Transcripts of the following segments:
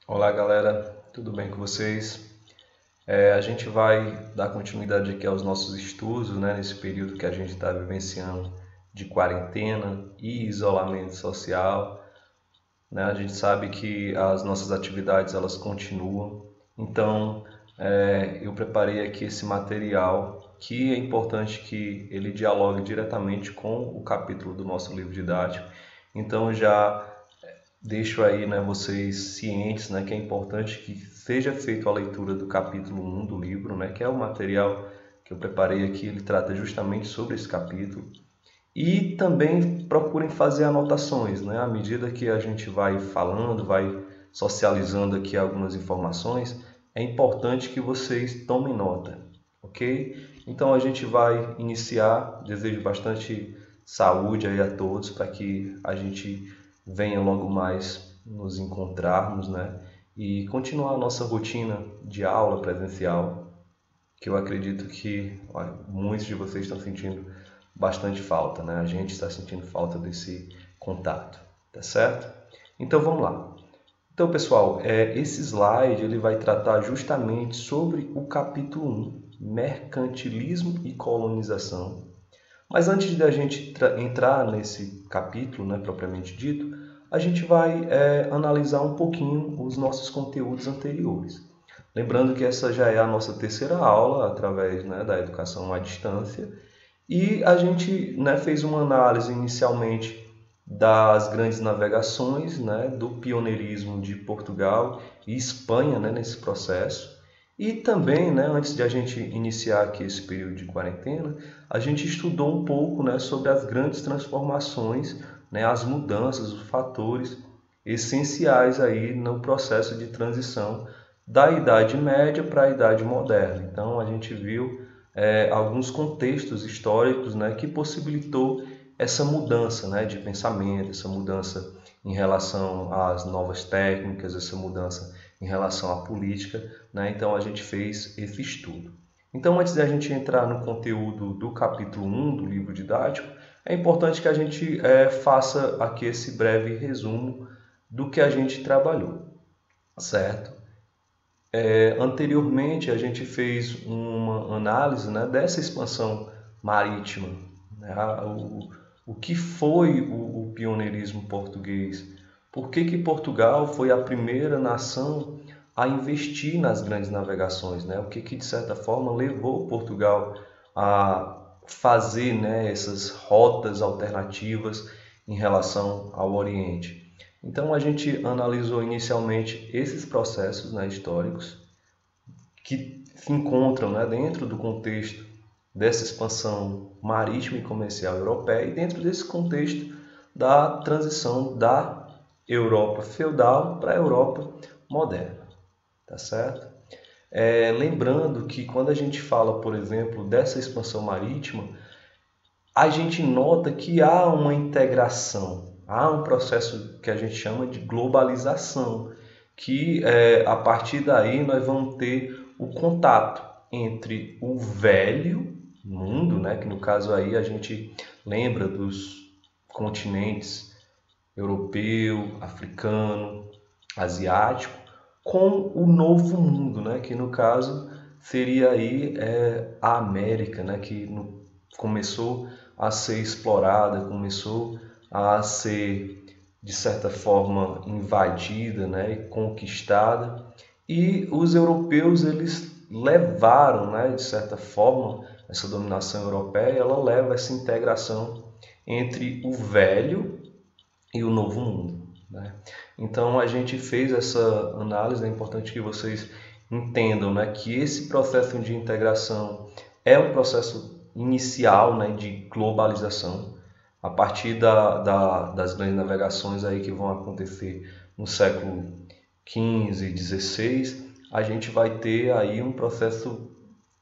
Olá galera, tudo bem com vocês? A gente vai dar continuidade aqui aos nossos estudos, né, nesse período que a gente está vivenciando de quarentena e isolamento social, né? A gente sabe que as nossas atividades elas continuam, então eu preparei aqui esse material que é importante que ele dialogue diretamente com o capítulo do nosso livro didático. Então já deixo aí, né, vocês cientes, né, que é importante que seja feita a leitura do capítulo 1 do livro, né, que é o material que eu preparei aqui, ele trata justamente sobre esse capítulo. E também procurem fazer anotações, né, à medida que a gente vai falando, vai socializando aqui algumas informações, é importante que vocês tomem nota, ok? Então a gente vai iniciar, desejo bastante saúde aí a todos para que a gente venha logo mais nos encontrarmos, né? E continuar a nossa rotina de aula presencial, que eu acredito que muitos de vocês estão sentindo bastante falta, né? A gente está sentindo falta desse contato, tá certo? Então vamos lá. Então, pessoal, esse slide ele vai tratar justamente sobre o capítulo 1, mercantilismo e colonização. Mas antes de a gente entrar nesse capítulo, né, propriamente dito, a gente vai analisar um pouquinho os nossos conteúdos anteriores. Lembrando que essa já é a nossa terceira aula através, né, da educação à distância e a gente, né, fez uma análise inicialmente das grandes navegações, né, do pioneirismo de Portugal e Espanha, né, nesse processo. E também, né, antes de a gente iniciar aqui esse período de quarentena, a gente estudou um pouco, né, sobre as grandes transformações, né, as mudanças, os fatores essenciais aí no processo de transição da Idade Média para a Idade Moderna. Então a gente viu alguns contextos históricos, né, que possibilitou essa mudança, né, de pensamento, essa mudança em relação às novas técnicas, essa mudança em relação à política, né? Então a gente fez esse estudo. Então antes de a gente entrar no conteúdo do capítulo 1 do livro didático, é importante que a gente faça aqui esse breve resumo do que a gente trabalhou, certo? Anteriormente, a gente fez uma análise, né, dessa expansão marítima, né, o que foi o pioneirismo português, por que Portugal foi a primeira nação a investir nas grandes navegações, né, o que de certa forma levou Portugal a fazer, né, essas rotas alternativas em relação ao Oriente. Então a gente analisou inicialmente esses processos, né, históricos que se encontram, né, dentro do contexto dessa expansão marítima e comercial europeia e dentro desse contexto da transição da Europa feudal para a Europa moderna, tá certo? Lembrando que quando a gente fala, por exemplo, dessa expansão marítima, a gente nota que há uma integração, há um processo que a gente chama de globalização, que a partir daí nós vamos ter o contato entre o velho mundo, né, que no caso aí a gente lembra dos continentes europeu, africano, asiático, com o novo mundo, né, que no caso seria aí a América, né, que começou a ser explorada, começou a ser de certa forma invadida, né, e conquistada, e os europeus eles levaram, né, de certa forma, essa dominação europeia, ela leva essa integração entre o velho e o novo mundo, né? Então a gente fez essa análise, é importante que vocês entendam, né, que esse processo de integração é um processo inicial, né, de globalização, a partir das grandes navegações aí que vão acontecer no século XV, XVI, a gente vai ter aí um processo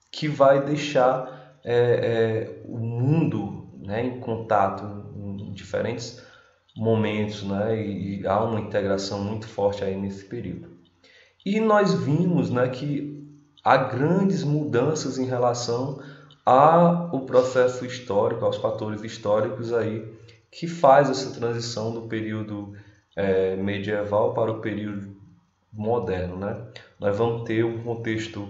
que vai deixar o mundo, né, em contato em diferentes momentos, né, e há uma integração muito forte aí nesse período. E nós vimos, né, que há grandes mudanças em relação ao processo histórico, aos fatores históricos aí que faz essa transição do período medieval para o período moderno, né? Nós vamos ter um contexto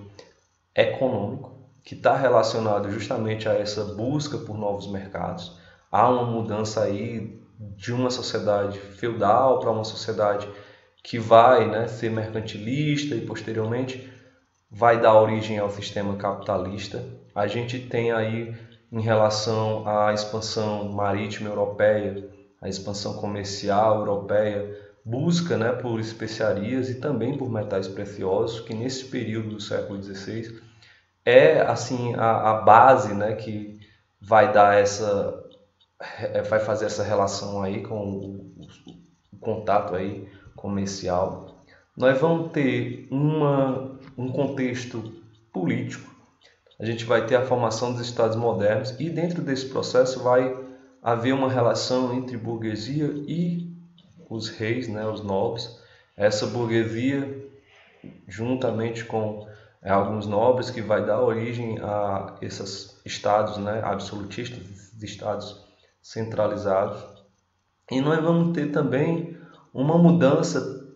econômico que está relacionado justamente a essa busca por novos mercados. Há uma mudança aí de uma sociedade feudal para uma sociedade que vai, né, ser mercantilista e posteriormente vai dar origem ao sistema capitalista. A gente tem aí, em relação à expansão marítima europeia, a expansão comercial europeia, busca, né, por especiarias e também por metais preciosos, que nesse período do século XVI é assim a base, né, que vai dar vai fazer essa relação aí com o contato aí comercial. Nós vamos ter um contexto político, a gente vai ter a formação dos estados modernos e dentro desse processo vai haver uma relação entre burguesia e os reis, né, os nobres. Essa burguesia, juntamente com alguns nobres, que vai dar origem a esses estados, né, absolutistas, estados centralizados. E nós vamos ter também uma mudança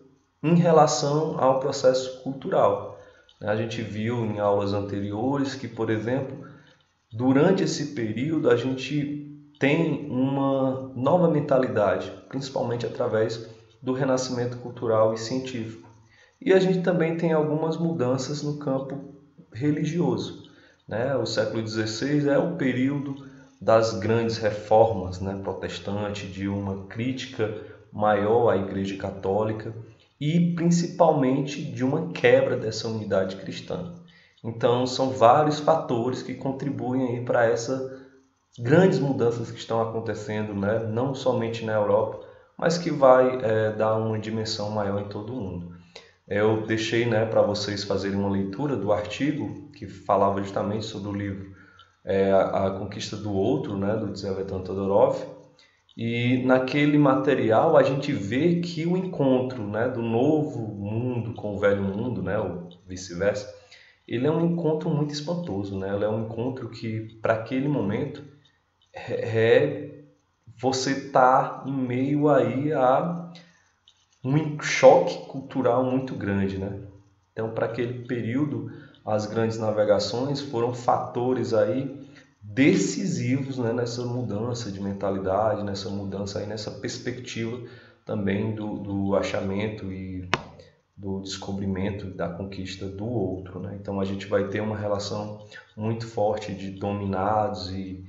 em relação ao processo cultural. A gente viu em aulas anteriores que, por exemplo, durante esse período a gente tem uma nova mentalidade, principalmente através do renascimento cultural e científico. E a gente também tem algumas mudanças no campo religioso, né? O século XVI é o período das grandes reformas, né, protestantes, de uma crítica maior à Igreja Católica e principalmente de uma quebra dessa unidade cristã. Então são vários fatores que contribuem para essas grandes mudanças que estão acontecendo, né, não somente na Europa, mas que vai dar uma dimensão maior em todo o mundo. Eu deixei, né, para vocês fazerem uma leitura do artigo que falava justamente sobre o livro A Conquista do Outro, né, do Tsvetan Todorov. E naquele material a gente vê que o encontro, né, do novo mundo com o velho mundo, né, ou vice-versa, ele é um encontro muito espantoso, né? Ele é um encontro que, para aquele momento, você está em meio aí a um choque cultural muito grande, né? Então, para aquele período, as grandes navegações foram fatores aí decisivos, né, nessa mudança de mentalidade, nessa mudança aí, nessa perspectiva também do achamento e do descobrimento da conquista do outro, né? Então a gente vai ter uma relação muito forte de dominados e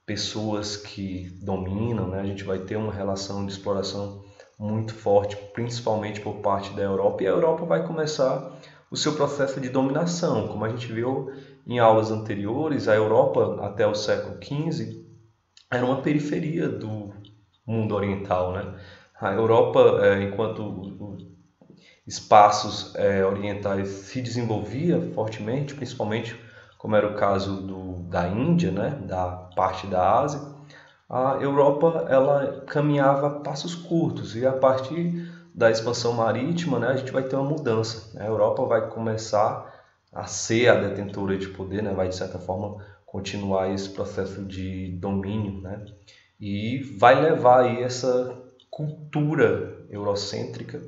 pessoas que dominam, né? A gente vai ter uma relação de exploração muito forte, principalmente por parte da Europa, e a Europa vai começar o seu processo de dominação. Como a gente viu em aulas anteriores, a Europa até o século XV era uma periferia do mundo oriental, né? A Europa, enquanto espaços orientais se desenvolvia fortemente, principalmente como era o caso da Índia, né? Da parte da Ásia, a Europa ela caminhava a passos curtos e a partir da expansão marítima, né, a gente vai ter uma mudança. A Europa vai começar a ser a detentora de poder, né, vai de certa forma continuar esse processo de domínio, né, e vai levar aí essa cultura eurocêntrica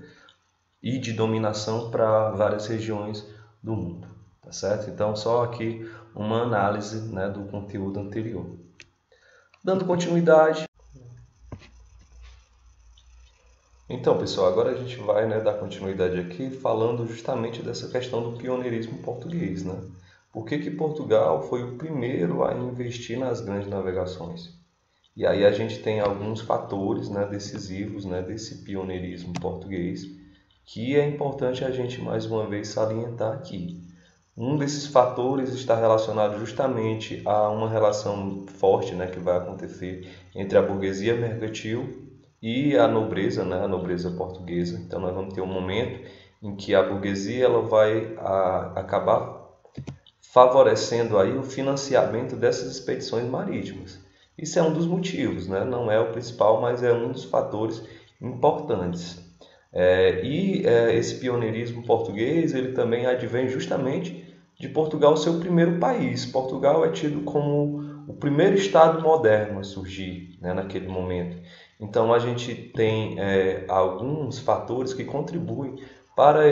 e de dominação para várias regiões do mundo, tá certo? Então só aqui uma análise, né, do conteúdo anterior. Dando continuidade. Então, pessoal, agora a gente vai, né, dar continuidade aqui falando justamente dessa questão do pioneirismo português, né? Por que Portugal foi o primeiro a investir nas grandes navegações? E aí a gente tem alguns fatores, né, decisivos, né, desse pioneirismo português que é importante a gente mais uma vez salientar aqui. Um desses fatores está relacionado justamente a uma relação forte, né, que vai acontecer entre a burguesia mercantil e a nobreza, né, a nobreza portuguesa. Então nós vamos ter um momento em que a burguesia ela vai acabar favorecendo aí o financiamento dessas expedições marítimas. Isso é um dos motivos, né? Não é o principal, mas é um dos fatores importantes. Esse pioneirismo português ele também advém justamente de Portugal ser o primeiro país. Portugal é tido como o primeiro estado moderno a surgir, né, naquele momento. Então a gente tem alguns fatores que contribuem para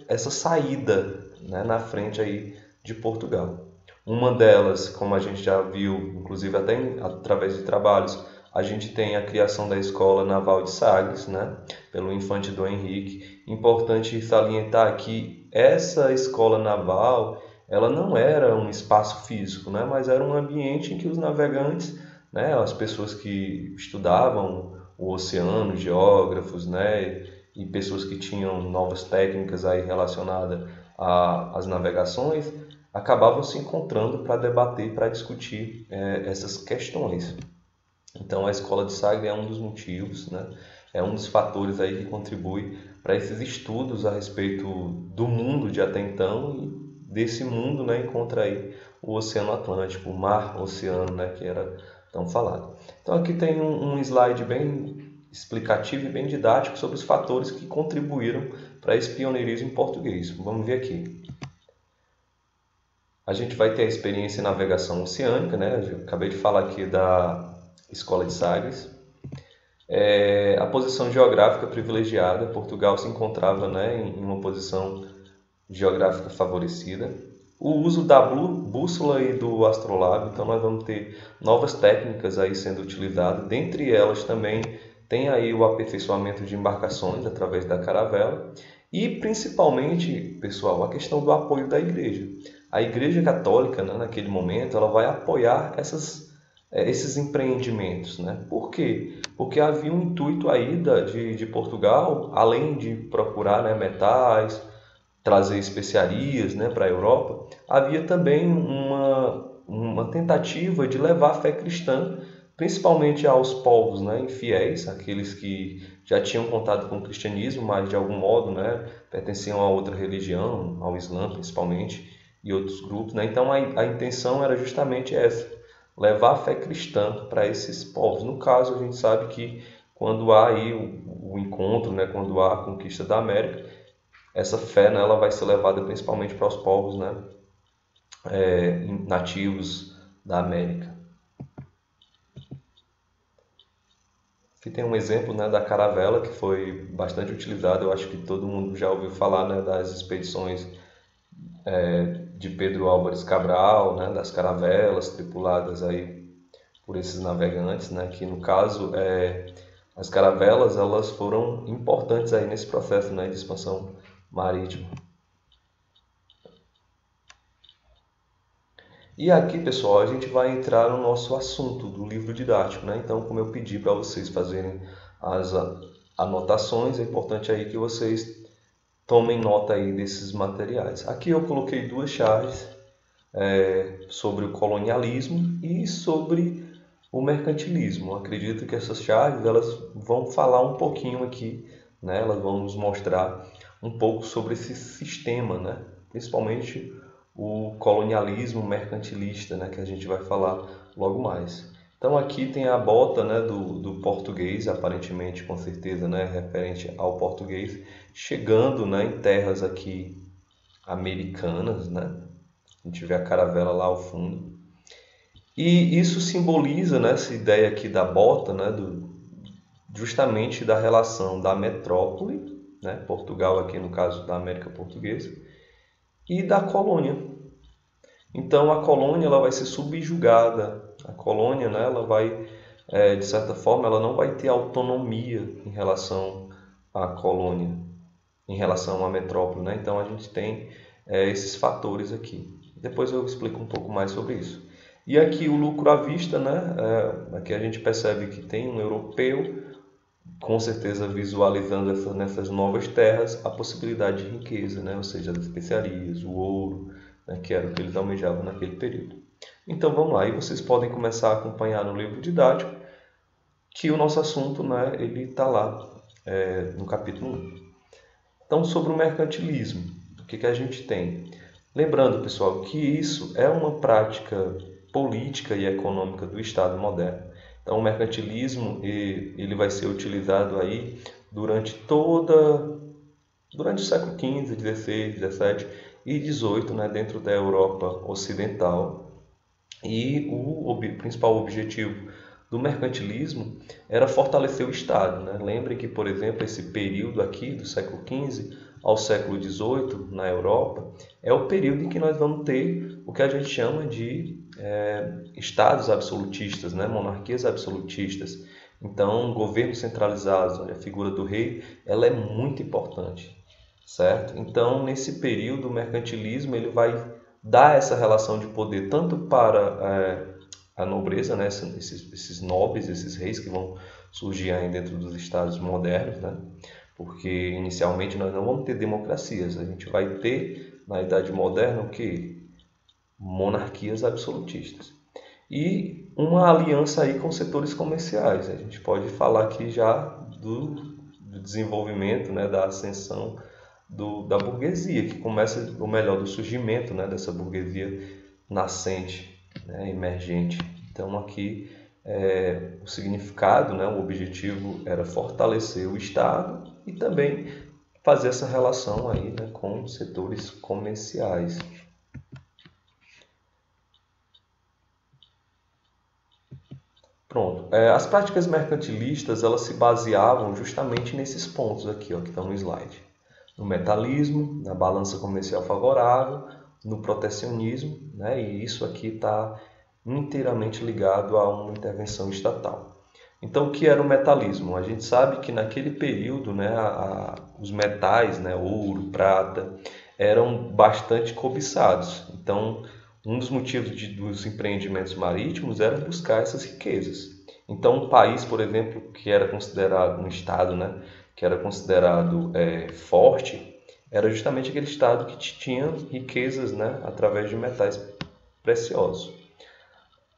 essa saída, né, na frente aí de Portugal. Uma delas, como a gente já viu, inclusive até através de trabalhos, a gente tem a criação da Escola Naval de Sagres, né, pelo Infante Dom Henrique. Importante salientar que essa escola naval, ela não era um espaço físico, né, mas era um ambiente em que os navegantes, né, as pessoas que estudavam o oceano, geógrafos, né, e pessoas que tinham novas técnicas aí relacionadas às navegações, acabavam se encontrando para debater, para discutir essas questões. Então a escola de Sagres é um dos motivos, né? É um dos fatores aí que contribui para esses estudos a respeito do mundo de até então e desse mundo, né, encontra aí o Oceano Atlântico, o mar-oceano, né, que era tão falado. Então aqui tem um slide bem explicativo e bem didático sobre os fatores que contribuíram para esse pioneirismo em português. Vamos ver aqui. A gente vai ter a experiência em navegação oceânica, né? Eu acabei de falar aqui da Escola de Sagres. A posição geográfica privilegiada. Portugal se encontrava, né, em uma posição geográfica favorecida. O uso da bússola e do astrolábio. Então nós vamos ter novas técnicas aí sendo utilizadas. Dentre elas também tem aí o aperfeiçoamento de embarcações através da caravela. E principalmente, pessoal, a questão do apoio da igreja. A Igreja Católica, né, naquele momento, ela vai apoiar esses empreendimentos, né? Por quê? Porque havia um intuito aí de Portugal, além de procurar, né, metais, trazer especiarias, né, para a Europa, havia também uma tentativa de levar a fé cristã, principalmente aos povos, né, infiéis, aqueles que já tinham contato com o cristianismo, mas de algum modo, né, pertenciam a outra religião, ao Islã principalmente, e outros grupos, né? Então a intenção era justamente essa, levar a fé cristã para esses povos. No caso, a gente sabe que quando há aí o encontro, né, quando há a conquista da América, essa fé, né, ela vai ser levada principalmente para os povos, né, nativos da América. Aqui tem um exemplo, né, da caravela que foi bastante utilizada. Eu acho que todo mundo já ouviu falar, né, das expedições de Pedro Álvares Cabral, né, das caravelas tripuladas aí por esses navegantes, né, que no caso as caravelas elas foram importantes aí nesse processo, né, de expansão marítima. E aqui, pessoal, a gente vai entrar no nosso assunto do livro didático, né? Então, como eu pedi para vocês fazerem as anotações, é importante aí que vocês tomem nota aí desses materiais. Aqui eu coloquei duas chaves sobre o colonialismo e sobre o mercantilismo. Eu acredito que essas chaves elas vão falar um pouquinho aqui, né? Elas vão nos mostrar um pouco sobre esse sistema, né? Principalmente o colonialismo mercantilista, né? Que a gente vai falar logo mais. Então aqui tem a bota, né, do português, aparentemente, com certeza, né, referente ao português, chegando, né, em terras aqui americanas, né? A gente vê a caravela lá ao fundo. E isso simboliza, né, essa ideia aqui da bota, né, justamente da relação da metrópole, né, Portugal aqui no caso da América Portuguesa, e da colônia. Então a colônia ela vai ser subjugada. A colônia, né, ela vai, de certa forma, ela não vai ter autonomia em relação à colônia, em relação à metrópole, né? Então a gente tem esses fatores aqui. Depois eu explico um pouco mais sobre isso. E aqui o lucro à vista, né? Aqui a gente percebe que tem um europeu, com certeza visualizando nessas novas terras a possibilidade de riqueza, né? Ou seja, as especiarias, o ouro, né? Que era o que eles almejavam naquele período. Então vamos lá, e vocês podem começar a acompanhar no livro didático que o nosso assunto, né, ele está lá no capítulo 1. Então, sobre o mercantilismo, o que a gente tem? Lembrando, pessoal, que isso é uma prática política e econômica do Estado moderno. Então, o mercantilismo ele vai ser utilizado aí durante o século XV, XVI, XVII e XVIII, né, dentro da Europa ocidental. E o principal objetivo do mercantilismo era fortalecer o Estado, né? Lembrem que, por exemplo, esse período aqui do século XV, ao século XVIII, na Europa, é o período em que nós vamos ter o que a gente chama de estados absolutistas, né? Monarquias absolutistas. Então, governos centralizados, onde a figura do rei ela é muito importante, certo? Então, nesse período, o mercantilismo ele vai dar essa relação de poder tanto para a nobreza, né? Esses nobres, esses reis que vão surgir aí dentro dos estados modernos, né? Porque inicialmente nós não vamos ter democracias, a gente vai ter na Idade Moderna o que? Monarquias absolutistas. E uma aliança aí com setores comerciais. A gente pode falar aqui já do desenvolvimento, né, da ascensão da burguesia, que começa, ou melhor, do surgimento, né, dessa burguesia nascente, né, emergente. Então aqui o significado, né, o objetivo era fortalecer o Estado e também fazer essa relação aí, né, com setores comerciais. Pronto. As práticas mercantilistas elas se baseavam justamente nesses pontos aqui, ó, que estão no slide. No metalismo, na balança comercial favorável, no protecionismo, né? E isso aqui está inteiramente ligado a uma intervenção estatal. Então, o que era o metalismo? A gente sabe que naquele período, né, os metais, né, ouro, prata, eram bastante cobiçados. Então, um dos motivos dos empreendimentos marítimos era buscar essas riquezas. Então, um país, por exemplo, que era considerado um estado, né, que era considerado forte, era justamente aquele estado que tinha riquezas, né, através de metais preciosos.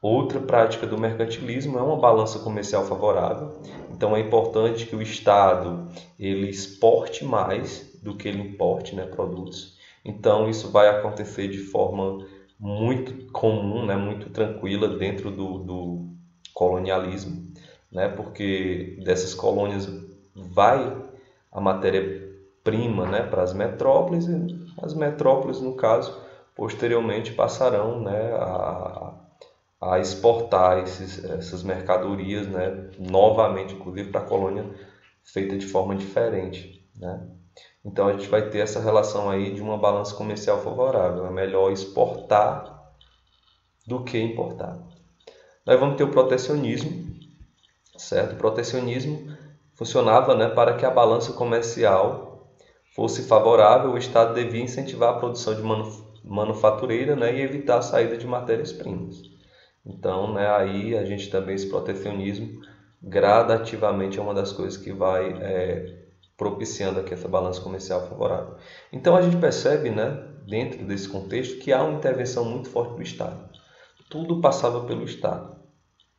Outra prática do mercantilismo é uma balança comercial favorável. Então é importante que o Estado ele exporte mais do que ele importe, né, produtos. Então isso vai acontecer de forma muito comum, né, muito tranquila dentro do colonialismo, né, porque dessas colônias vai a matéria-prima, né, para as metrópoles e as metrópoles, no caso, posteriormente passarão, né, a exportar essas mercadorias, né, novamente, inclusive para a colônia feita de forma diferente, né? Então a gente vai ter essa relação aí de uma balança comercial favorável. É melhor exportar do que importar. Nós vamos ter o protecionismo, certo? O protecionismo funcionava, né, para que a balança comercial fosse favorável. O Estado devia incentivar a produção de manufatureira, né, e evitar a saída de matérias-primas. Então, né, aí a gente também, esse protecionismo, gradativamente é uma das coisas que vai propiciando aqui essa balança comercial favorável. Então, a gente percebe, né, dentro desse contexto, que há uma intervenção muito forte do Estado. Tudo passava pelo Estado,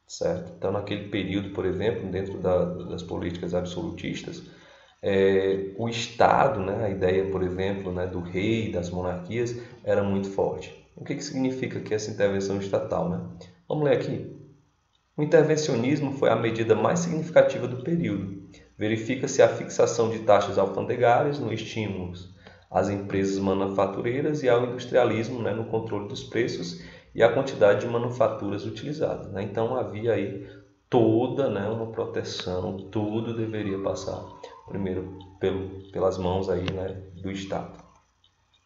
certo? Então, naquele período, por exemplo, dentro das políticas absolutistas, o Estado, né, a ideia, por exemplo, né, do rei, das monarquias, era muito forte. O que significa que essa intervenção estatal, né? Vamos ler aqui. O intervencionismo foi a medida mais significativa do período. Verifica-se a fixação de taxas alfandegárias no estímulos às empresas manufatureiras e ao industrialismo, né, no controle dos preços e a quantidade de manufaturas utilizadas, né? Então havia aí toda, né, uma proteção, tudo deveria passar primeiro pelas mãos aí, né, do Estado.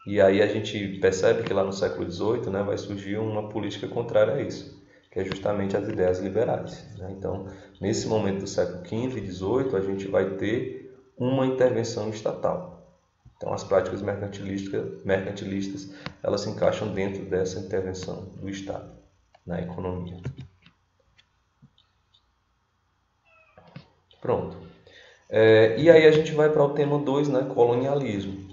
E aí a gente percebe que lá no século XVIII, né, vai surgir uma política contrária a isso, que é justamente as ideias liberais, né? Então, nesse momento do século XV e XVIII, a gente vai ter uma intervenção estatal. Então, as práticas mercantilistas elas se encaixam dentro dessa intervenção do Estado na economia. Pronto. E aí a gente vai para o tema 2, né, colonialismo.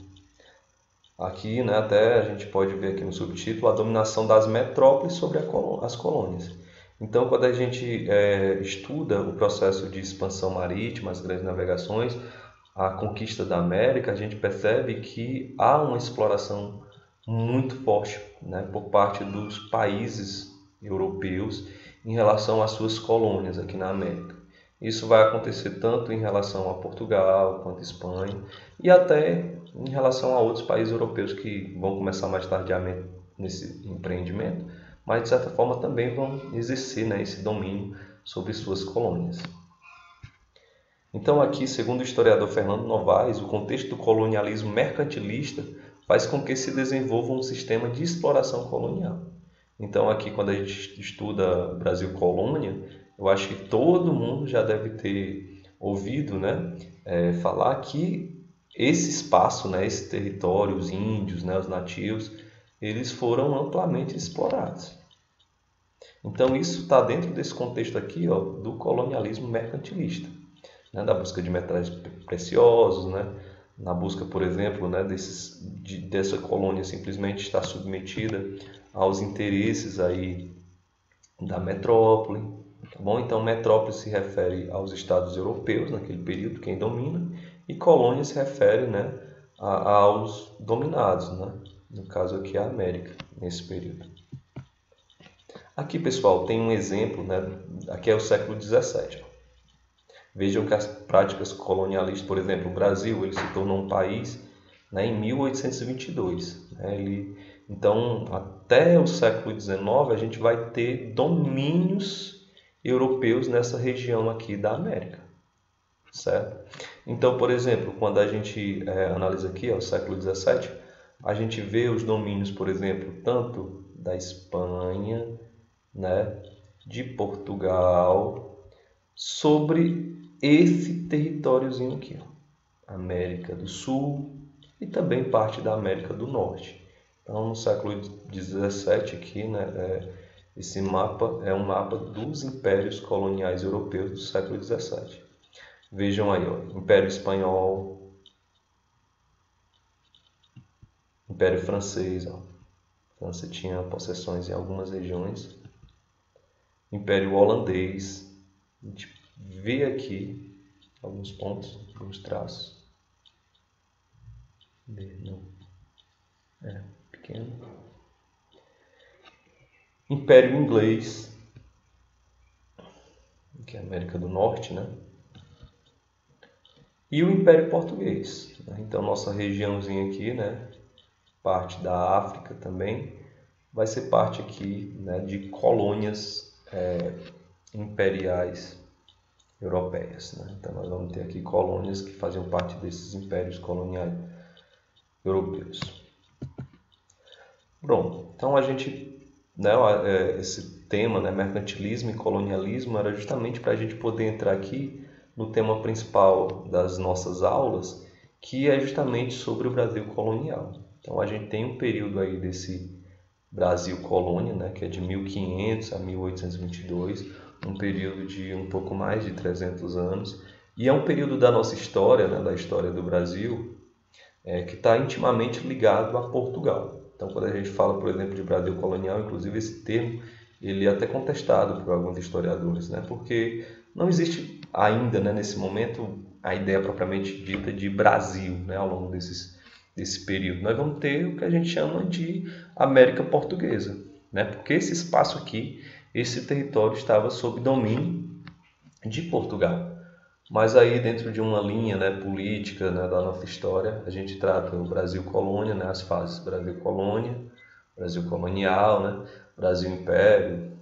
Aqui, né, até a gente pode ver aqui no subtítulo a dominação das metrópoles sobre as colônias. Então, quando a gente estuda o processo de expansão marítima, as grandes navegações, a conquista da América, a gente percebe que há uma exploração muito forte, né, por parte dos países europeus em relação às suas colônias aqui na América. Isso vai acontecer tanto em relação a Portugal quanto a Espanha e até em relação a outros países europeus que vão começar mais tardiamente nesse empreendimento, mas de certa forma também vão exercer, né, esse domínio sobre suas colônias. Então aqui, segundo o historiador Fernando Novaes, o contexto do colonialismo mercantilista faz com que se desenvolva um sistema de exploração colonial. Então aqui, quando a gente estuda Brasil Colônia, eu acho que todo mundo já deve ter ouvido, né, falar que esse espaço, né, esse território, os índios, né, os nativos, eles foram amplamente explorados. Então isso está dentro desse contexto aqui, ó, do colonialismo mercantilista, né, da busca de metais preciosos, né, na busca, por exemplo, né, dessa colônia simplesmente estar submetida aos interesses aí da metrópole, tá bom? Então, metrópole se refere aos estados europeus naquele período, quem domina, e colônia se refere, né, aos dominados, né? No caso aqui a América, nesse período. Aqui, pessoal, tem um exemplo, né? Aqui é o século XVII. Vejam que as práticas colonialistas, por exemplo, o Brasil, ele se tornou um país, né, em 1822. Né? Então, até o século XIX, a gente vai ter domínios europeus nessa região aqui da América, certo? Então, por exemplo, quando a gente analisa aqui, o século XVII, a gente vê os domínios, por exemplo, tanto da Espanha, né, de Portugal, sobre esse territóriozinho aqui, ó, América do Sul e também parte da América do Norte. Então, no século XVII aqui, né, esse mapa é um mapa dos impérios coloniais europeus do século XVII. Vejam aí, ó, Império Espanhol, Império Francês, ó. A França tinha possessões em algumas regiões. Império Holandês, a gente vê aqui alguns pontos, alguns traços. Não. Pequeno. Império Inglês, que é a América do Norte, né? E o Império Português. Então, nossa regiãozinha aqui, né? Parte da África também, vai ser parte aqui, né, de colônias imperiais europeias. Né? Então, nós vamos ter aqui colônias que faziam parte desses impérios coloniais europeus. Bom, então a gente, né, esse tema, né, mercantilismo e colonialismo, era justamente para a gente poder entrar aqui no tema principal das nossas aulas, que é justamente sobre o Brasil colonial. Então a gente tem um período aí desse Brasil colônia, né, que é de 1500 a 1822, um período de um pouco mais de 300 anos, e é um período da nossa história, né, da história do Brasil, que está intimamente ligado a Portugal. Então, quando a gente fala, por exemplo, de Brasil colonial, inclusive esse termo ele é até contestado por alguns historiadores, né, porque não existe ainda, né, nesse momento, a ideia propriamente dita de Brasil, né, ao longo desse período. Nós vamos ter o que a gente chama de América Portuguesa, né, porque esse espaço aqui, esse território estava sob domínio de Portugal. Mas aí dentro de uma linha, né, política, né, da nossa história, a gente trata o Brasil colônia, né, as fases Brasil colônia, Brasil colonial, né, Brasil império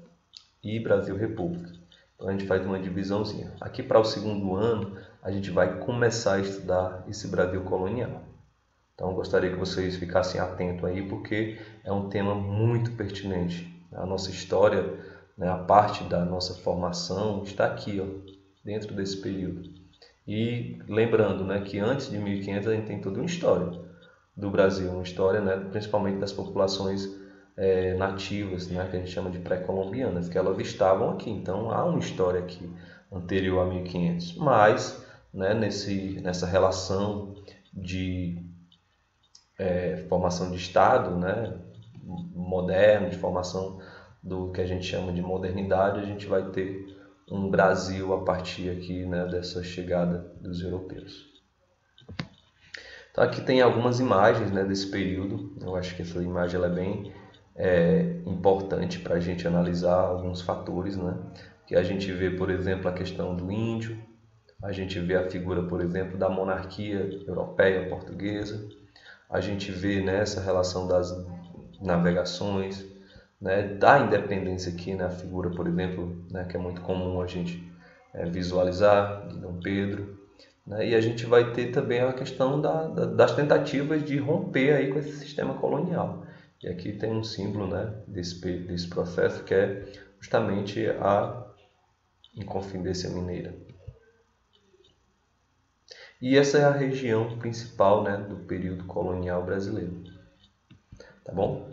e Brasil república. Então a gente faz uma divisãozinha. Aqui para o segundo ano a gente vai começar a estudar esse Brasil colonial. Então eu gostaria que vocês ficassem atentos aí porque é um tema muito pertinente. A nossa história, né, a parte da nossa formação está aqui, ó, dentro desse período. E lembrando, né, que antes de 1500 a gente tem toda uma história do Brasil, uma história, né, principalmente das populações nativas, né, que a gente chama de pré-colombianas, que elas estavam aqui. Então há uma história aqui anterior a 1500. Mas, né, nessa relação de formação de Estado, né, moderno, de formação do que a gente chama de modernidade, a gente vai ter um Brasil a partir aqui, né, dessa chegada dos europeus. Então aqui tem algumas imagens, né, desse período. Eu acho que essa imagem ela é bem importante para a gente analisar alguns fatores, né? Que a gente vê, por exemplo, a questão do índio, a gente vê a figura, por exemplo, da monarquia europeia portuguesa, a gente vê nessa relação das navegações, né, da independência aqui, né, a figura, por exemplo, né, que é muito comum a gente visualizar, de Dom Pedro, né? E a gente vai ter também a questão das tentativas de romper aí com esse sistema colonial. E aqui tem um símbolo, né, desse processo, que é justamente a Inconfidência Mineira. E essa é a região principal, né, do período colonial brasileiro. Tá bom?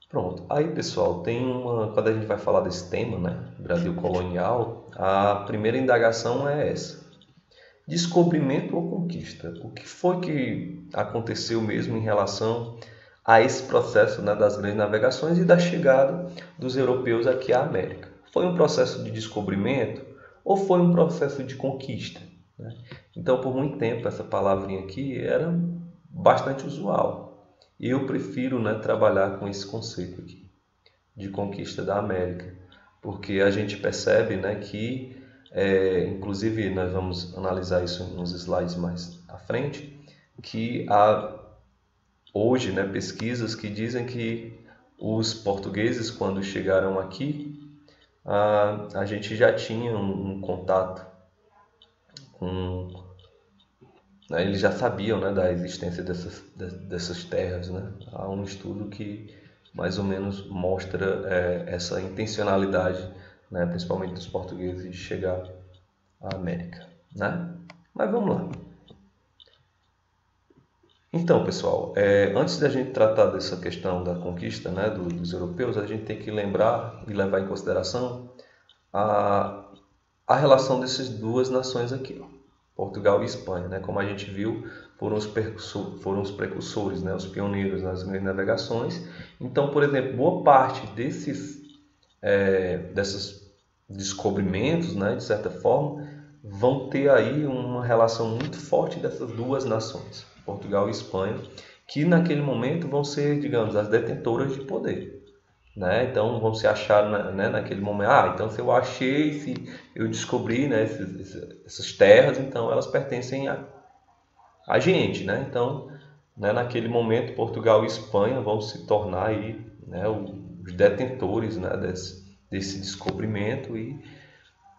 Pronto. Aí, pessoal, quando a gente vai falar desse tema, né, Brasil colonial, a primeira indagação é essa: descobrimento ou conquista? O que foi que aconteceu mesmo em relação a esse processo, né, das grandes navegações e da chegada dos europeus aqui à América? Foi um processo de descobrimento ou foi um processo de conquista, né? Então, por muito tempo, essa palavrinha aqui era bastante usual. E eu prefiro, né, trabalhar com esse conceito aqui, de conquista da América, porque a gente percebe, né, que, inclusive nós vamos analisar isso nos slides mais à frente, que há hoje, né, pesquisas que dizem que os portugueses, quando chegaram aqui, a gente já tinha um contato com, né, eles já sabiam, né, da existência dessas terras, né? Há um estudo que mais ou menos mostra essa intencionalidade, né, principalmente dos portugueses, de chegar à América, né? Mas vamos lá. Então, pessoal, antes da gente tratar dessa questão da conquista, né, dos europeus, a gente tem que lembrar e levar em consideração a relação dessas duas nações aqui, ó, Portugal e Espanha, né? Como a gente viu, foram os precursores, né, os pioneiros nas grandes navegações. Então, por exemplo, boa parte desses descobrimentos, né, de certa forma, vão ter aí uma relação muito forte dessas duas nações, Portugal e Espanha, que naquele momento vão ser, digamos, as detentoras de poder, né? Então vão se achar, né, naquele momento, então se eu achei, se eu descobri, né, essas terras, então elas pertencem a gente, né? Então, né, naquele momento, Portugal e Espanha vão se tornar aí, né, os detentores, né, desse descobrimento, e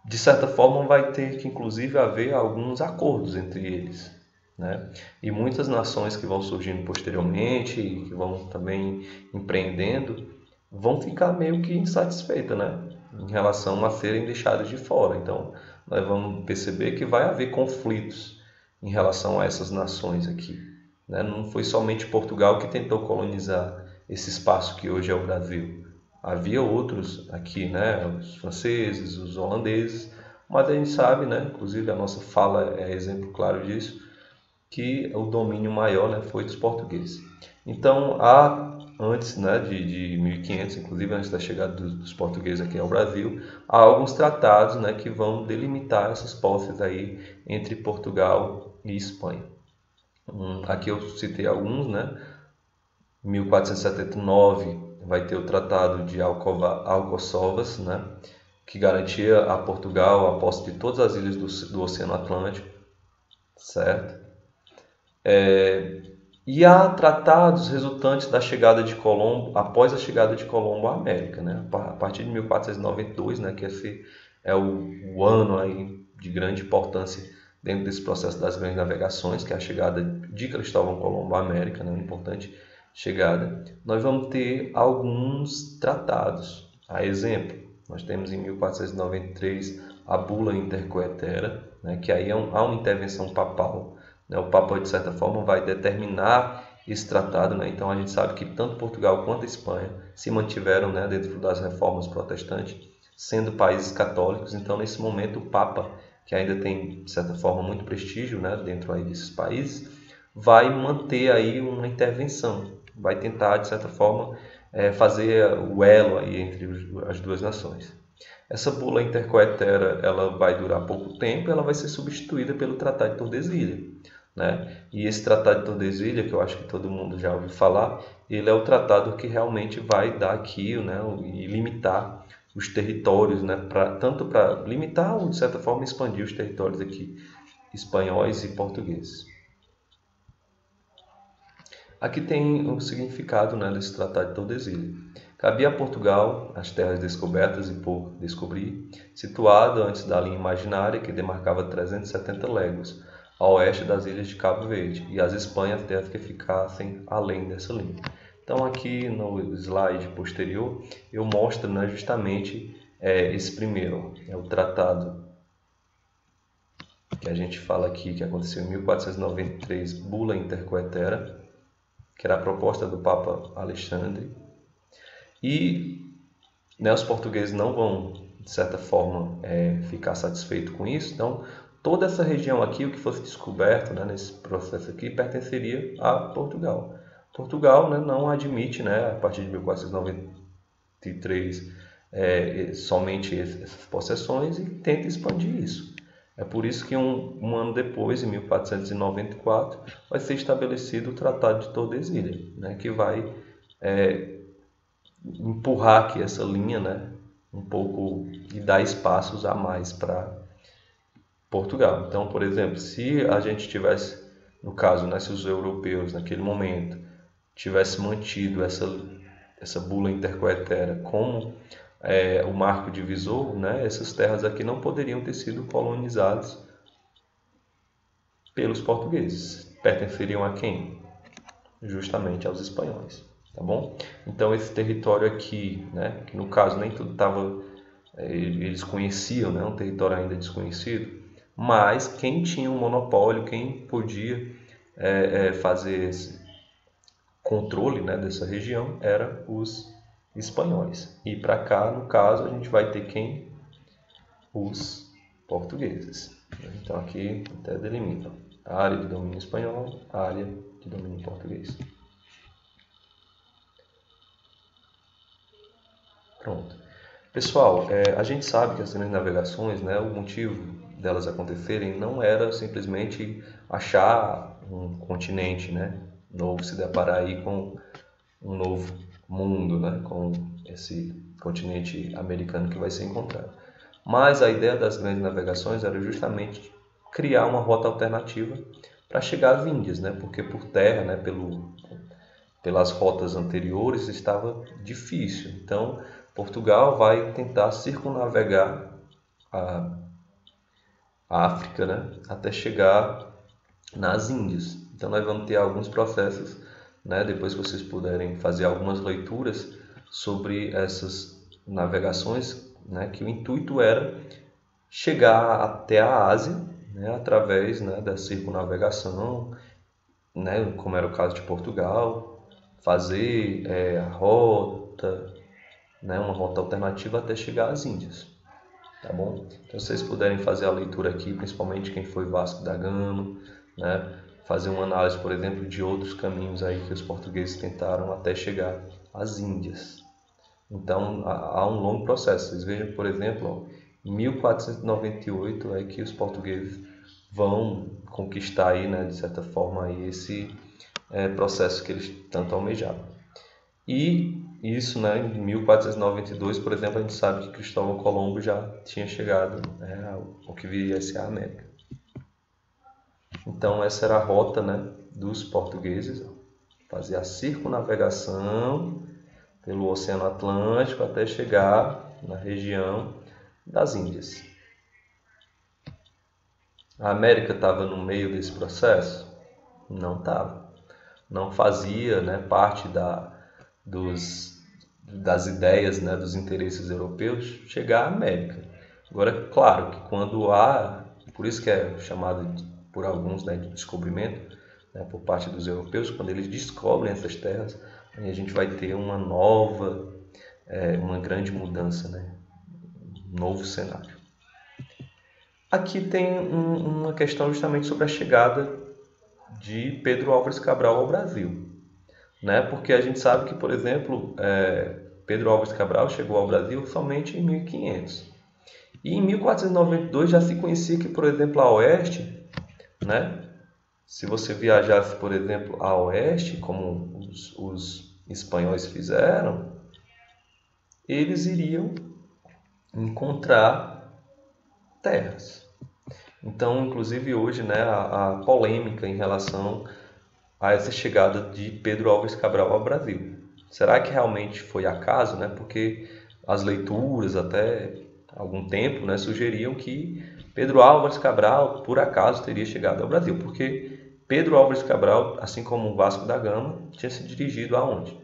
de certa forma vai ter que inclusive haver alguns acordos entre eles, né? E muitas nações que vão surgindo posteriormente e que vão também empreendendo vão ficar meio que insatisfeitas, né, em relação a serem deixadas de fora. Então nós vamos perceber que vai haver conflitos em relação a essas nações aqui, né? Não foi somente Portugal que tentou colonizar esse espaço que hoje é o Brasil. Havia outros aqui, né? Os franceses, os holandeses, mas a gente sabe, né? Inclusive a nossa fala é exemplo claro disso, que o domínio maior, né, foi dos portugueses. Então, antes, né, de 1500, inclusive antes da chegada dos portugueses aqui ao Brasil, há alguns tratados, né, que vão delimitar essas posses aí entre Portugal e Espanha. Aqui eu citei alguns, né? 1479 vai ter o Tratado de Alcoçovas, né, que garantia a Portugal a posse de todas as ilhas do Oceano Atlântico, certo? E há tratados resultantes da chegada de Colombo, após a chegada de Colombo à América, né? A partir de 1492, né, que esse é o ano aí de grande importância dentro desse processo das grandes navegações, que é a chegada de Cristóvão Colombo à América, né, uma importante chegada. Nós vamos ter alguns tratados. A exemplo, nós temos em 1493 a Bula Intercoetera, né, que aí há uma intervenção papal. O Papa, de certa forma, vai determinar esse tratado, né? Então a gente sabe que tanto Portugal quanto a Espanha se mantiveram, né, dentro das reformas protestantes, sendo países católicos. Então, nesse momento, o Papa, que ainda tem, de certa forma, muito prestígio, né, dentro aí desses países, vai manter aí uma intervenção, vai tentar, de certa forma, fazer o elo aí entre as duas nações. Essa bula intercoetera, ela vai durar pouco tempo, ela vai ser substituída pelo Tratado de Tordesilhas, né? E esse Tratado de Tordesilhas, que eu acho que todo mundo já ouviu falar, ele é o tratado que realmente vai dar aqui, né, e limitar os territórios, né, tanto para limitar ou, de certa forma, expandir os territórios aqui espanhóis e portugueses. Aqui tem o significado, né, desse Tratado de Tordesilhas. Cabia a Portugal as terras descobertas e por descobrir, situado antes da linha imaginária que demarcava 370 léguas, a oeste das ilhas de Cabo Verde, e as Espanhas terras que ficassem além dessa linha. Então aqui no slide posterior eu mostro, né, justamente esse primeiro, é o tratado que a gente fala aqui, que aconteceu em 1493, Bula Intercoetera, que era a proposta do Papa Alexandre. E, né, os portugueses não vão, de certa forma, ficar satisfeitos com isso. Então, toda essa região aqui, o que fosse descoberto, né, nesse processo aqui, pertenceria a Portugal. Portugal, né, não admite, né, a partir de 1493, somente essas possessões e tenta expandir isso. É por isso que um ano depois, em 1494, vai ser estabelecido o Tratado de Tordesilhas, né, que vai empurrar aqui essa linha, né, um pouco, e dar espaços a mais para Portugal. Então, por exemplo, se a gente tivesse, no caso, né, se os europeus naquele momento tivessem mantido essa bula intercoetera como o marco divisor, né, essas terras aqui não poderiam ter sido colonizadas pelos portugueses. Pertenceriam a quem? Justamente aos espanhóis. Tá bom? Então esse território aqui, né, que no caso nem tudo estava, eles conheciam, né, um território ainda desconhecido, mas quem tinha um monopólio, quem podia fazer esse controle, né, dessa região, eram os espanhóis. E para cá, no caso, a gente vai ter quem? Os portugueses. Então aqui até delimita a área de domínio espanhol, a área de domínio português. Pronto. Pessoal, a gente sabe que as grandes navegações, né, o motivo delas acontecerem não era simplesmente achar um continente, né, novo, se deparar aí com um novo mundo, né, com esse continente americano que vai ser encontrado. Mas a ideia das grandes navegações era justamente criar uma rota alternativa para chegar às Índias, né, porque por terra, né, pelas rotas anteriores estava difícil. Então, Portugal vai tentar circunnavegar a África, né, até chegar nas Índias. Então nós vamos ter alguns processos, né, depois que vocês puderem fazer algumas leituras sobre essas navegações, né, que o intuito era chegar até a Ásia, né, através, né, da circunnavegação, né, como era o caso de Portugal, fazer a rota, né, uma rota alternativa até chegar às Índias, tá bom? Então, se vocês puderem fazer a leitura aqui, principalmente quem foi Vasco da Gama, né, fazer uma análise, por exemplo, de outros caminhos aí que os portugueses tentaram até chegar às Índias. Então, há um longo processo. Vocês vejam, por exemplo, em 1498 é que os portugueses vão conquistar aí, né, de certa forma, aí esse processo que eles tanto almejavam. E isso, né, em 1492, por exemplo, a gente sabe que Cristóvão Colombo já tinha chegado, né, ao que viria a ser a América. Então essa era a rota, né, dos portugueses, fazer a circunnavegação pelo Oceano Atlântico até chegar na região das Índias. A América estava no meio desse processo? Não estava. Não fazia, né, parte das ideias, né, dos interesses europeus chegar à América. Agora, claro que quando há, por isso que é chamado por alguns, né, de descobrimento, né, por parte dos europeus, quando eles descobrem essas terras, aí a gente vai ter uma nova, uma grande mudança, né, um novo cenário. Aqui tem uma questão justamente sobre a chegada de Pedro Álvares Cabral ao Brasil, né? Porque a gente sabe que, por exemplo, Pedro Álvares Cabral chegou ao Brasil somente em 1500. E em 1492 já se conhecia que, por exemplo, a oeste, né? Se você viajasse, por exemplo, a oeste, como os espanhóis fizeram, eles iriam encontrar terras. Então, inclusive hoje, né, a polêmica em relação a essa chegada de Pedro Álvares Cabral ao Brasil. Será que realmente foi acaso, né? Porque as leituras até algum tempo, né, sugeriam que Pedro Álvares Cabral, por acaso, teria chegado ao Brasil, porque Pedro Álvares Cabral, assim como Vasco da Gama, tinha se dirigido aonde?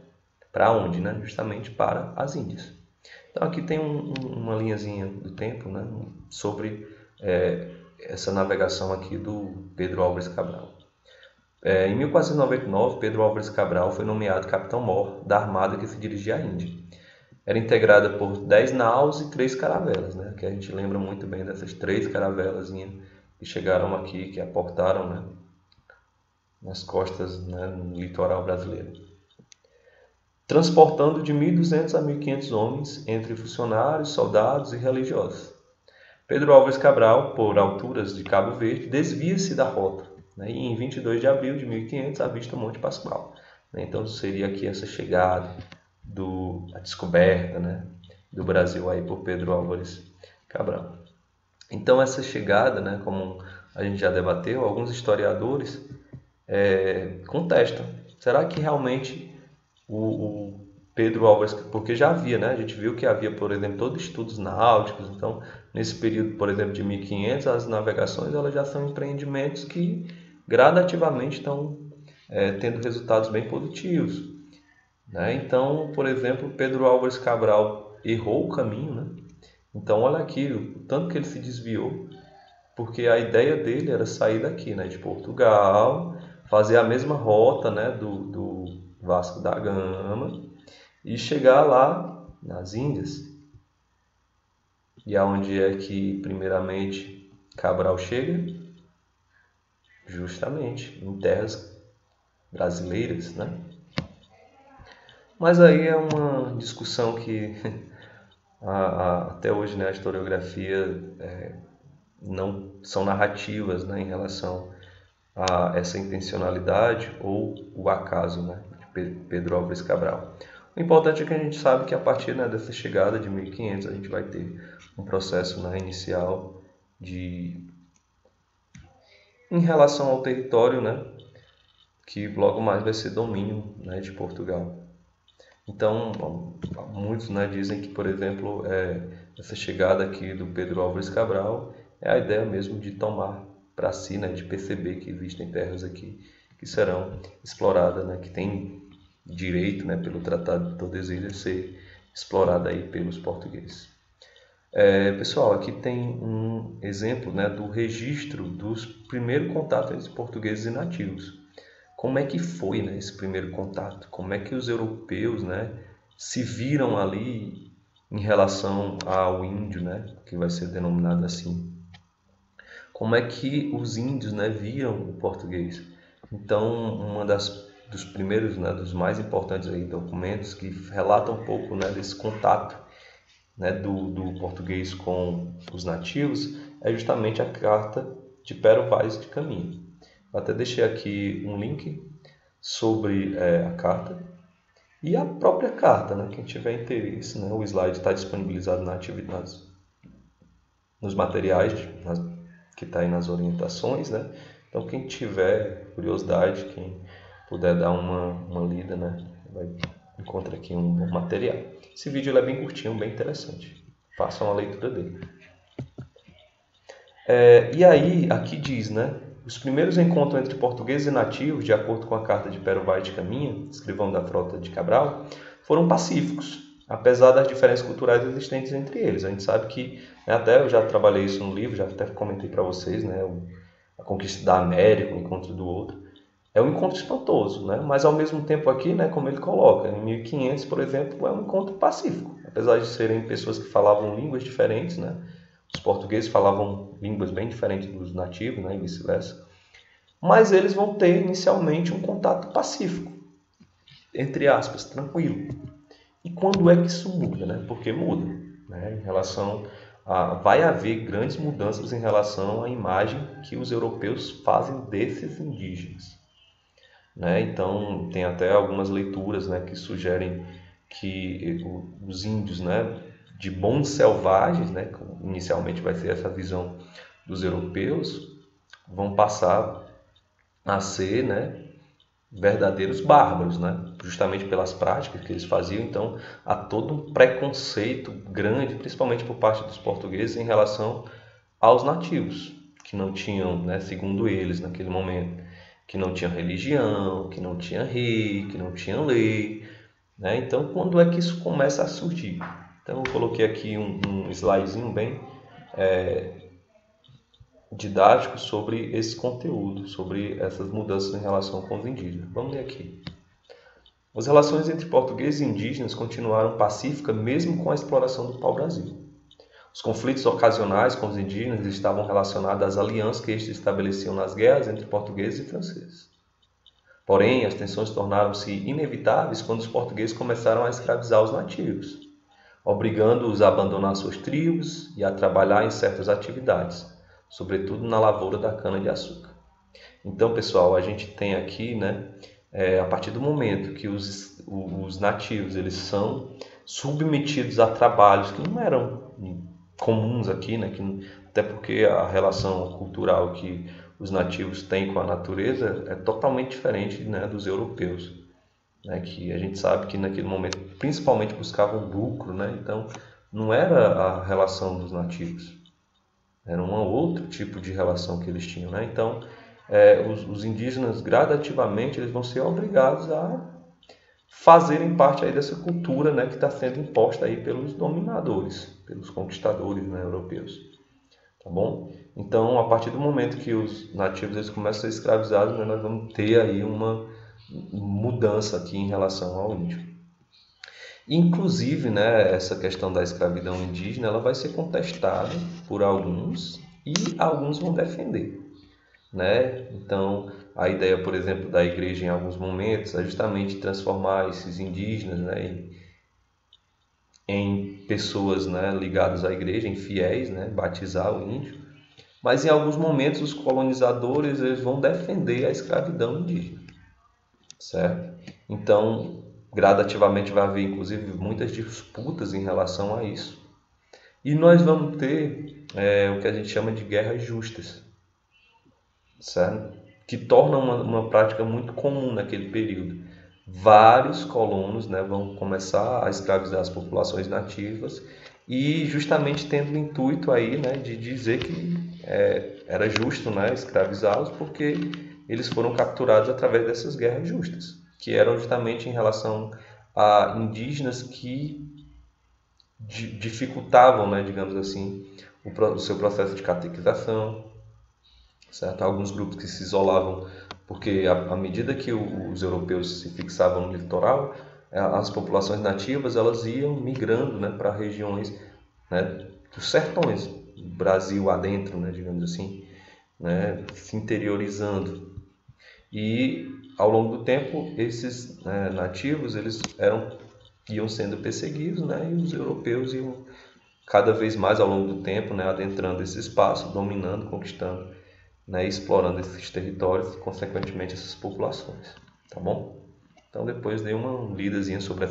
Para onde, né? Justamente para as Índias. Então aqui tem uma linhazinha do tempo, né, sobre essa navegação aqui do Pedro Álvares Cabral. Em 1499, Pedro Álvares Cabral foi nomeado capitão-mor da armada que se dirigia à Índia. Era integrada por 10 naus e 3 caravelas, né, que a gente lembra muito bem dessas 3 caravelas que chegaram aqui, que aportaram, né, nas costas, né, no litoral brasileiro, transportando de 1.200 a 1.500 homens, entre funcionários, soldados e religiosos. Pedro Álvares Cabral, por alturas de Cabo Verde, desvia-se da rota, né, e em 22 de abril de 1500 avista o Monte Pascoal. Então seria aqui essa chegada, a descoberta, né, do Brasil aí por Pedro Álvares Cabral. Então essa chegada, né, como a gente já debateu, alguns historiadores contestam. Será que realmente o Pedro Álvares, porque já havia, né? A gente viu que havia, por exemplo, todos estudos náuticos. Então, nesse período, por exemplo, de 1500, as navegações elas já são empreendimentos que gradativamente estão tendo resultados bem positivos, né? Então, por exemplo, Pedro Álvares Cabral errou o caminho, né? Então, olha aqui o tanto que ele se desviou, porque a ideia dele era sair daqui, né, de Portugal, fazer a mesma rota, né, do Vasco da Gama e chegar lá nas Índias. E aonde é que primeiramente Cabral chega? Justamente em terras brasileiras, né? Mas aí é uma discussão que até hoje, né, a historiografia não são narrativas, né, em relação a essa intencionalidade ou o acaso, né, de Pedro Álvares Cabral. O importante é que a gente sabe que a partir, né, dessa chegada de 1500 a gente vai ter um processo, né, inicial em relação ao território, né, que logo mais vai ser domínio, né, de Portugal. Então, muitos, né, dizem que, por exemplo, essa chegada aqui do Pedro Álvares Cabral é a ideia mesmo de tomar para si, né, de perceber que existem terras aqui que serão exploradas, né, que tem direito, né, pelo Tratado de Tordesilhas ser explorada aí pelos portugueses. Pessoal, aqui tem um exemplo, né, do registro dos primeiros contatos entre portugueses e nativos. Como é que foi, né, esse primeiro contato? Como é que os europeus, né, se viram ali em relação ao índio, né, que vai ser denominado assim? Como é que os índios, né, viam o português? Então, dos primeiros, né, dos mais importantes aí, documentos que relatam um pouco, né, desse contato, né, do português com os nativos é justamente a carta de Pero Vaz de Caminha. Eu até deixei aqui um link sobre a carta e a própria carta, né? Quem tiver interesse, né? O slide está disponibilizado nos materiais que está aí nas orientações, né? Então quem tiver curiosidade, quem puder dar uma lida, né? Encontra aqui um bom material. Esse vídeo é bem curtinho, bem interessante. Façam a leitura dele. E aí, aqui diz, né? Os primeiros encontros entre portugueses e nativos, de acordo com a carta de Pero Vaz de Caminha, escrivão da frota de Cabral, foram pacíficos, apesar das diferenças culturais existentes entre eles. A gente sabe que, né, até eu já trabalhei isso no livro, já até comentei para vocês, né, a conquista da América, o encontro do outro. É um encontro espantoso, né? Mas ao mesmo tempo aqui, né, como ele coloca, em 1500, por exemplo, é um encontro pacífico. Apesar de serem pessoas que falavam línguas diferentes, né? Os portugueses falavam línguas bem diferentes dos nativos, né, e vice-versa. Mas eles vão ter inicialmente um contato pacífico, entre aspas, tranquilo. E quando é que isso muda, né? Porque muda, né? Em relação vai haver grandes mudanças em relação à imagem que os europeus fazem desses indígenas, né? Então tem até algumas leituras, né, que sugerem que os índios, né, de bons selvagens, né, inicialmente vai ser essa visão dos europeus, vão passar a ser, né, verdadeiros bárbaros, né? Justamente pelas práticas que eles faziam. Então, há todo um preconceito grande, principalmente por parte dos portugueses, em relação aos nativos, que não tinham, né, segundo eles, naquele momento, que não tinham religião, que não tinha rei, que não tinha lei, né? Então, quando é que isso começa a surgir? Então, eu coloquei aqui um slidezinho bem didático sobre esse conteúdo, sobre essas mudanças em relação com os indígenas. Vamos ler aqui. As relações entre portugueses e indígenas continuaram pacíficas mesmo com a exploração do pau-brasil. Os conflitos ocasionais com os indígenas estavam relacionados às alianças que estes estabeleciam nas guerras entre portugueses e franceses. Porém, as tensões tornaram-se inevitáveis quando os portugueses começaram a escravizar os nativos, obrigando-os a abandonar suas tribos e a trabalhar em certas atividades, sobretudo na lavoura da cana-de-açúcar. Então, pessoal, a gente tem aqui, né, a partir do momento que os nativos eles são submetidos a trabalhos que não eram comuns aqui, né, até porque a relação cultural que os nativos têm com a natureza é totalmente diferente, né, dos europeus, né, que a gente sabe que naquele momento principalmente buscavam lucro, né, então não era a relação dos nativos, era um outro tipo de relação que eles tinham, né? Então os indígenas gradativamente eles vão ser obrigados a fazerem parte aí dessa cultura, né, que está sendo imposta aí pelos dominadores, pelos conquistadores, né, europeus, tá bom? Então, a partir do momento que os nativos eles começam a ser escravizados, né, nós vamos ter aí uma mudança aqui em relação ao índio. Inclusive, né, essa questão da escravidão indígena, ela vai ser contestada por alguns e alguns vão defender, né? Então, a ideia, por exemplo, da igreja em alguns momentos é justamente transformar esses indígenas, né, em pessoas, né, ligadas à igreja, em fiéis, né, batizar o índio. Mas em alguns momentos os colonizadores eles vão defender a escravidão indígena, certo? Então, gradativamente vai haver, inclusive, muitas disputas em relação a isso. E nós vamos ter o que a gente chama de guerras justas, certo? Que torna uma prática muito comum naquele período. Vários colonos, né, vão começar a escravizar as populações nativas e justamente tendo o intuito aí, né, de dizer que era justo, né, escravizá-los porque eles foram capturados através dessas guerras justas, que eram justamente em relação a indígenas que dificultavam, né, digamos assim, o seu processo de catequização, certo? Alguns grupos que se isolavam porque à medida que os europeus se fixavam no litoral, as populações nativas elas iam migrando, né, para regiões, né, dos sertões, do Brasil adentro, né, digamos assim, né, se interiorizando. E ao longo do tempo esses, né, nativos eles iam sendo perseguidos, né, e os europeus iam cada vez mais ao longo do tempo, né, adentrando esse espaço, dominando, conquistando, né, explorando esses territórios e, consequentemente, essas populações, tá bom? Então, depois dei uma lidazinha sobre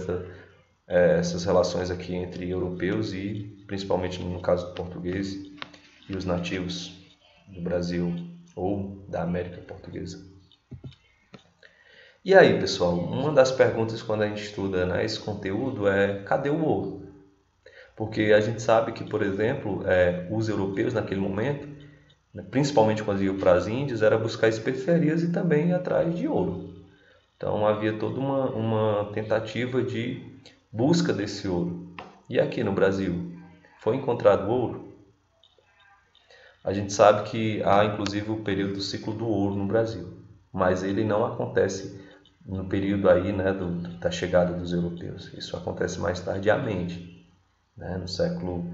essas relações aqui entre europeus e, principalmente no caso do português, e os nativos do Brasil ou da América Portuguesa. E aí, pessoal, uma das perguntas quando a gente estuda, né, esse conteúdo é: cadê o ouro? Porque a gente sabe que, por exemplo, os europeus naquele momento, principalmente quando iam para as Índias, era buscar especiarias e também ir atrás de ouro. Então havia toda uma tentativa de busca desse ouro. E aqui no Brasil, foi encontrado ouro? A gente sabe que há inclusive o período do ciclo do ouro no Brasil, mas ele não acontece no período aí, né, da chegada dos europeus. Isso acontece mais tardiamente, né, no século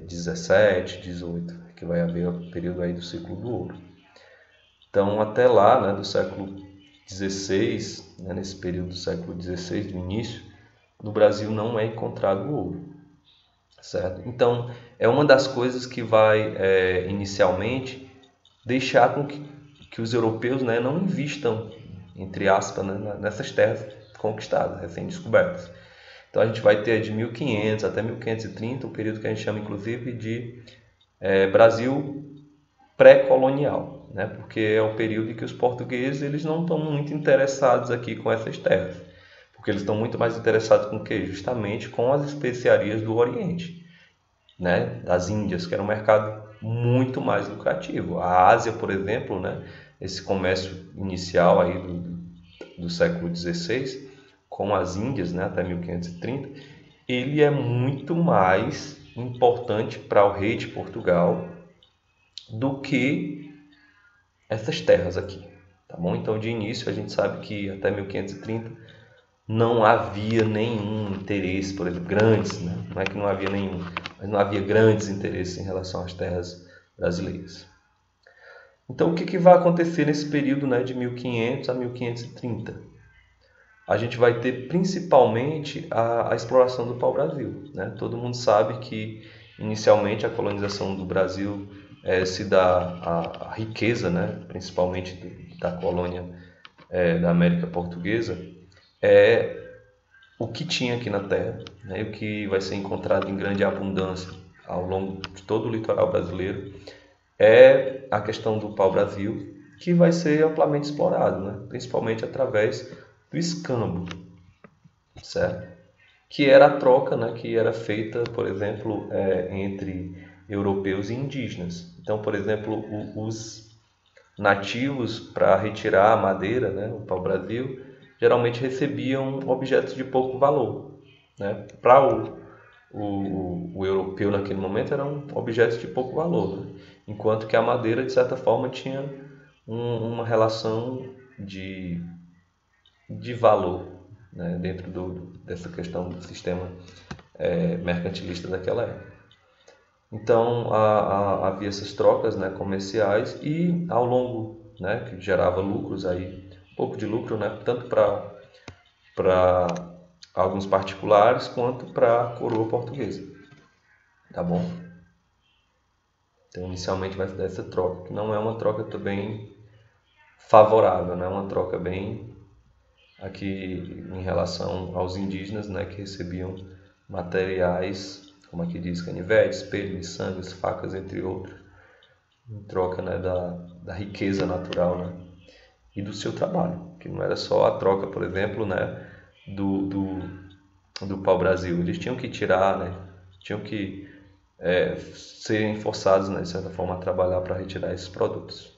17, 18, que vai haver o período aí do ciclo do ouro. Então, até lá, né, do século 16, né, nesse período do século 16, do início, no Brasil não é encontrado ouro, certo? Então, é uma das coisas que vai, inicialmente, deixar com que os europeus, né, não invistam, entre aspas, né, nessas terras conquistadas, recém-descobertas. Então, a gente vai ter de 1500 até 1530, um período que a gente chama, inclusive, de Brasil pré-colonial. né? Porque é o período em que os portugueses eles não estão muito interessados aqui com essas terras, porque eles estão muito mais interessados com o quê? Justamente com as especiarias do Oriente, né? Das Índias, que era um mercado muito mais lucrativo. A Ásia, por exemplo, né? Esse comércio inicial aí do século XVI com as Índias, né? Até 1530, ele é muito mais importante para o rei de Portugal do que essas terras aqui, tá bom? Então, de início, a gente sabe que até 1530 não havia nenhum interesse, por exemplo, grandes, né? Não é que não havia nenhum, mas não havia grandes interesses em relação às terras brasileiras. Então, o que vai acontecer nesse período, né, de 1500 a 1530? A gente vai ter principalmente a exploração do pau-brasil, né? Todo mundo sabe que inicialmente a colonização do Brasil se dá a riqueza, né? Principalmente da colônia da América Portuguesa, é o que tinha aqui na Terra, né? O que vai ser encontrado em grande abundância ao longo de todo o litoral brasileiro é a questão do pau-brasil, que vai ser amplamente explorado, né? Principalmente através do escambo, certo? Que era a troca, né? Que era feita, por exemplo, entre europeus e indígenas. Então, por exemplo, os nativos, para retirar a madeira, né? O pau-brasil, geralmente recebiam objetos de pouco valor, né? Para o europeu naquele momento eram objetos de pouco valor, né? Enquanto que a madeira, de certa forma, tinha uma relação de valor, né? Dentro dessa questão do sistema mercantilista daquela época. Então havia essas trocas, né, comerciais e ao longo, né, que gerava lucros aí, um pouco de lucro, né, tanto para alguns particulares quanto para a coroa portuguesa, tá bom? Então inicialmente vai ser essa troca, que não é uma troca também favorável, né, uma troca bem aqui em relação aos indígenas, né, que recebiam materiais, como aqui diz, canivete, espelho, miçangas, facas, entre outros, em troca, né, da riqueza natural, né, e do seu trabalho, que não era só a troca, por exemplo, né, do pau-brasil. Eles tinham que tirar, né, tinham que serem forçados, né, de certa forma, a trabalhar para retirar esses produtos.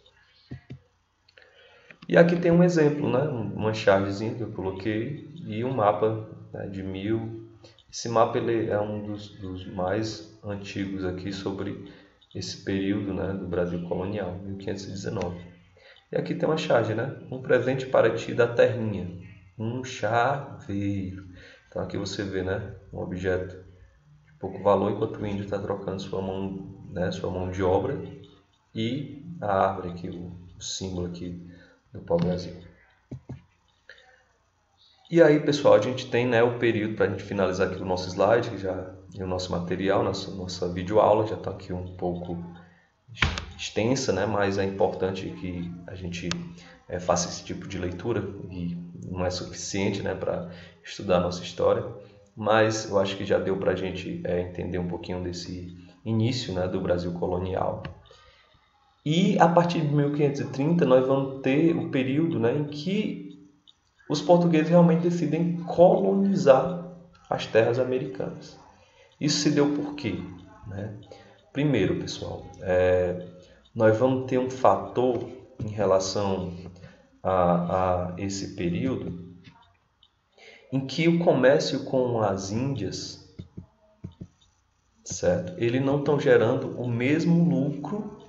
E aqui tem um exemplo, né, uma chargezinha que eu coloquei e um mapa, né, de 1000. Esse mapa ele é um dos mais antigos aqui sobre esse período, né, do Brasil colonial, 1519. E aqui tem uma charge, né? Um presente para ti da terrinha, um chaveiro. Então aqui você vê, né, um objeto de pouco valor, enquanto o índio está trocando sua mão, né, sua mão de obra e a árvore aqui, o símbolo aqui do pau-brasil. E aí, pessoal, a gente tem, né, o período para a gente finalizar aqui o nosso slide, e o nosso material, nossa videoaula já está aqui um pouco extensa, né, mas é importante que a gente faça esse tipo de leitura e não é suficiente, né, para estudar a nossa história, mas eu acho que já deu para a gente entender um pouquinho desse início, né, do Brasil colonial. E a partir de 1530 nós vamos ter o período, né, em que os portugueses realmente decidem colonizar as terras americanas. Isso se deu por quê, né? Primeiro, pessoal, nós vamos ter um fator em relação a esse período em que o comércio com as Índias, certo? Ele não estão gerando o mesmo lucro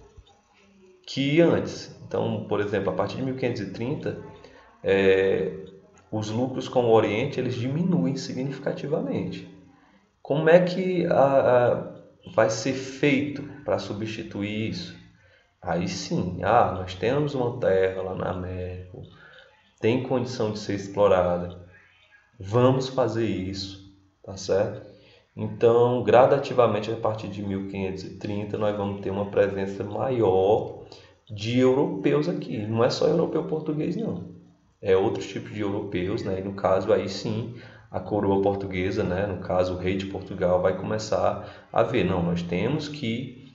que antes. Então, por exemplo, a partir de 1530, os lucros com o Oriente eles diminuem significativamente. Como é que vai ser feito para substituir isso? Aí sim, nós temos uma terra lá na América, tem condição de ser explorada, vamos fazer isso, tá certo? Então, gradativamente, a partir de 1530, nós vamos ter uma presença maior de europeus aqui. Não é só europeu português, não. É outros tipos de europeus, né? E no caso, aí sim, a coroa portuguesa, né? No caso, o rei de Portugal vai começar a ver, não, nós temos que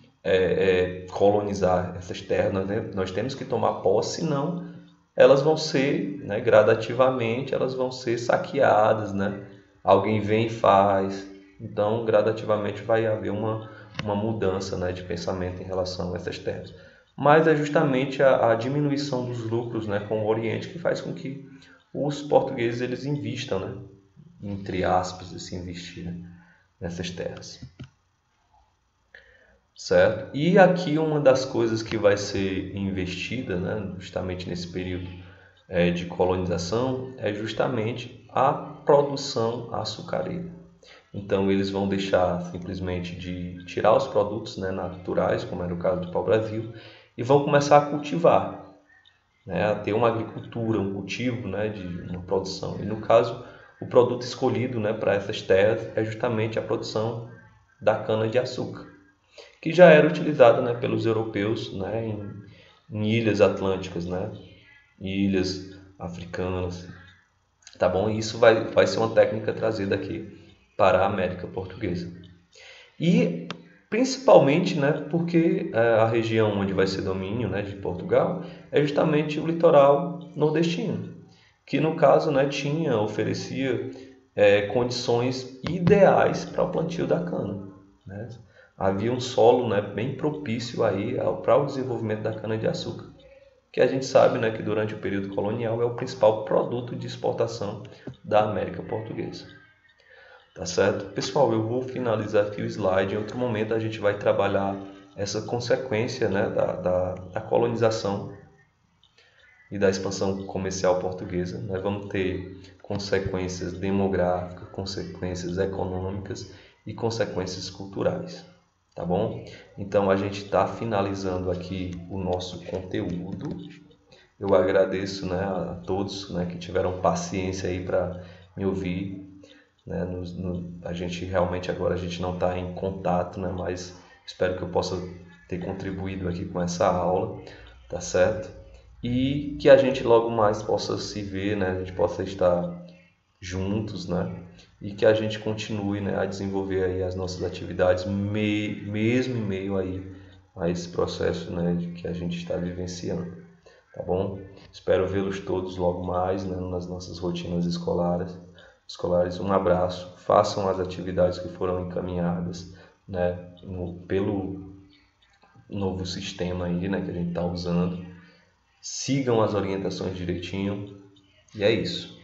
colonizar essas terras, nós temos que tomar posse, senão elas vão ser, né, gradativamente, elas vão ser saqueadas, né? Alguém vem e faz, então gradativamente vai haver uma mudança, né, de pensamento em relação a essas terras. Mas é justamente a diminuição dos lucros, né, com o Oriente que faz com que os portugueses eles invistam, né, entre aspas, se investir, né, nessas terras. Certo? E aqui uma das coisas que vai ser investida, né, justamente nesse período de colonização, é justamente a produção açucareira. Então eles vão deixar simplesmente de tirar os produtos, né, naturais, como era o caso do pau-brasil, e vão começar a cultivar, né, a ter uma agricultura, um cultivo, né, de uma produção. E no caso, o produto escolhido, né, para essas terras é justamente a produção da cana-de-açúcar, que já era utilizada, né, pelos europeus, né, em ilhas atlânticas, né, ilhas africanas, tá bom? E isso vai ser uma técnica trazida aqui para a América Portuguesa. E principalmente, né, porque a região onde vai ser domínio, né, de Portugal é justamente o litoral nordestino, que no caso, né, oferecia condições ideais para o plantio da cana, né? Havia um solo, né, bem propício aí para o desenvolvimento da cana-de-açúcar, que a gente sabe, né, que durante o período colonial é o principal produto de exportação da América Portuguesa. Tá certo? Pessoal, eu vou finalizar aqui o slide. Em outro momento a gente vai trabalhar essa consequência, né, da colonização e da expansão comercial portuguesa. Nós vamos ter consequências demográficas, consequências econômicas e consequências culturais. Tá bom? Então a gente está finalizando aqui o nosso conteúdo. Eu agradeço, né, a todos, né, que tiveram paciência aí para me ouvir, né? A gente realmente agora a gente não está em contato, né, mas espero que eu possa ter contribuído aqui com essa aula, tá certo? E que a gente logo mais possa se ver, né, a gente possa estar juntos, né? E que a gente continue, né, a desenvolver aí as nossas atividades mesmo em meio aí a esse processo, né, que a gente está vivenciando, tá bom? Espero vê-los todos logo mais, né, nas nossas rotinas escolares. Um abraço, façam as atividades que foram encaminhadas, né, pelo novo sistema aí, né, que a gente está usando. Sigam as orientações direitinho e é isso.